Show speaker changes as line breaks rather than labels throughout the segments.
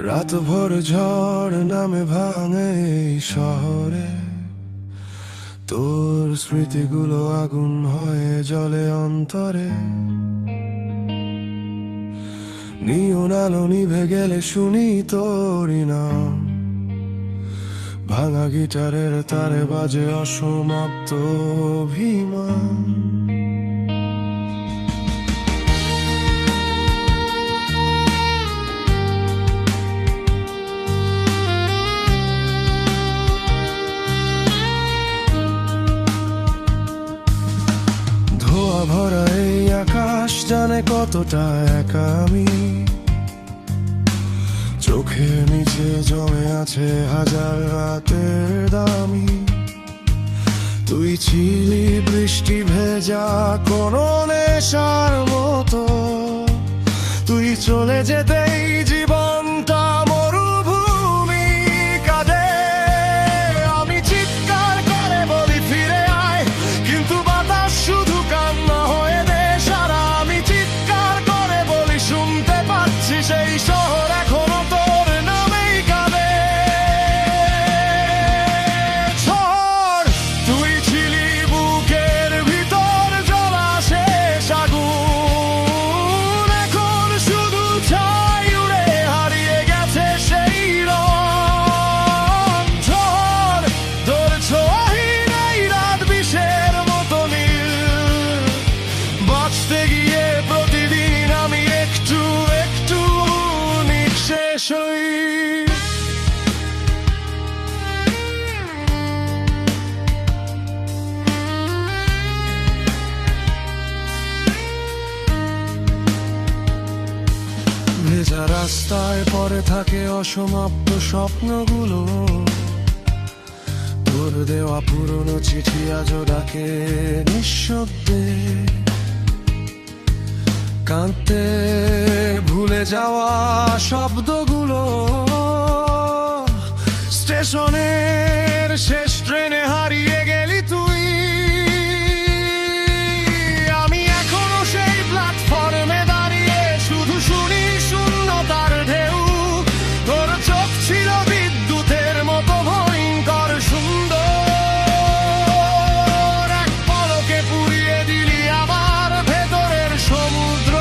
রাত ভর ঝড় নামে ভাঙে এই শহরে, তোর স্মৃতিগুলো আগুন হয়ে জ্বলে অন্তরে। নিয়ন আলো নিভে গেলে শুনি তোরই নাম, ভাঙা গিটারের তারে বাজে অসমাপ্ত অভিমান। ধোঁয়া ভরা এই আকাশ জানে কতটা একা আমি, চোখের নিচে জমে আছে হাজার রাতের দামি। তুই ছিলি বৃষ্টি ভেজা কোনো নেশার মতো, তুই চলে যেতেই জীবনটা মরুভূমি কাঁদে। আমি চিৎকার করে বলি ফিরে আয়, কিন্তু বাতাস শুধু কান্না হয়ে দে সারা। আমি চিৎকার করে বলি শুনতে পাচ্ছি সেই শহর এখনো তোর নামেই কাঁদে। ঝড় তুই ছিলি বুকের ভিতর জ্বলা শেষ আগুন, এখন শুধু ছাই উড়ে হারিয়ে গেছে সেই রং। ঝড় তোর ছোঁয়াহীন এই রাত বিষের মতো নীল, বাঁচতে গিয়ে প্রতিদিন আমি একটু একটু নিঃশেষ হই। ভেজা রাস্তায় পড়ে থাকে অসমাপ্ত স্বপ্নগুলো, তোর দেওয়া পুরনো চিঠি আজও ডাকে নিঃশব্দে। কাঁদতে ভুলে যাওয়া শব্দগুলো, স্টেশনের শেষ ট্রেনে হারিয়ে গেলি তুই। আমি এখনো সেই প্ল্যাটফর্মে দাঁড়িয়ে শুধু শুনি শূন্যতার ঢেউ। তোর চোখ ছিল বিদ্যুতের মতো ভয়ঙ্কর সুন্দর, এক পলকে পুড়িয়ে দিলি আমার ভেতরের সমুদ্র।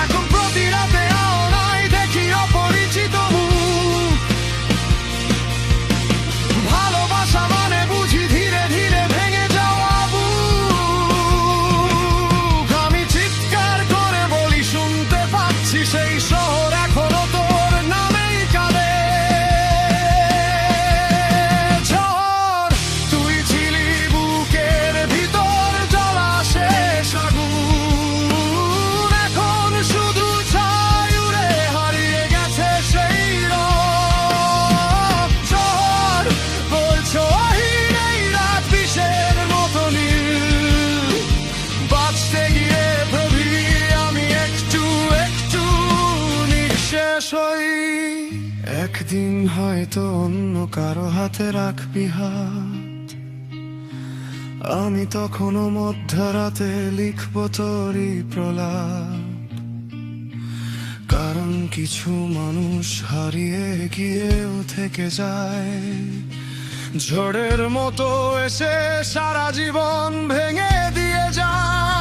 এখন প্রতি রাতে আওনায় দেখি অপরিচিত মুখ, ভালোবাসা মানে বুঝি ধীরে ধীরে ভেঙে যাওয়া বুক। আমি চিৎকার করে বলি শুনতে পাচ্ছি সেই শহর এখনো তোর নামেই কাঁদে। ঝড় তুই ছিলি বুকের ভিতর জ্বলা শেষ আগুন, এখন শুধু ছাই উড়ে হারিয়ে গেছে সেই রং। ঝড় বলছো আহিন এই রাত বিষের মতো নীল, বাঁচতে গিয়ে প্রভি আমি একটু একটু নিঃশেষ হই। একদিন হয়তো অন্য কারো হাতে রাখবি হাত, আমি তখনও মধ্যরাতে লিখব তোরই প্রলাপ। কারণ কিছু মানুষ হারিয়ে গিয়েও থেকে যায়, ঝড়ের মতো এসে সারা জীবন ভেঙে দিয়ে যায়।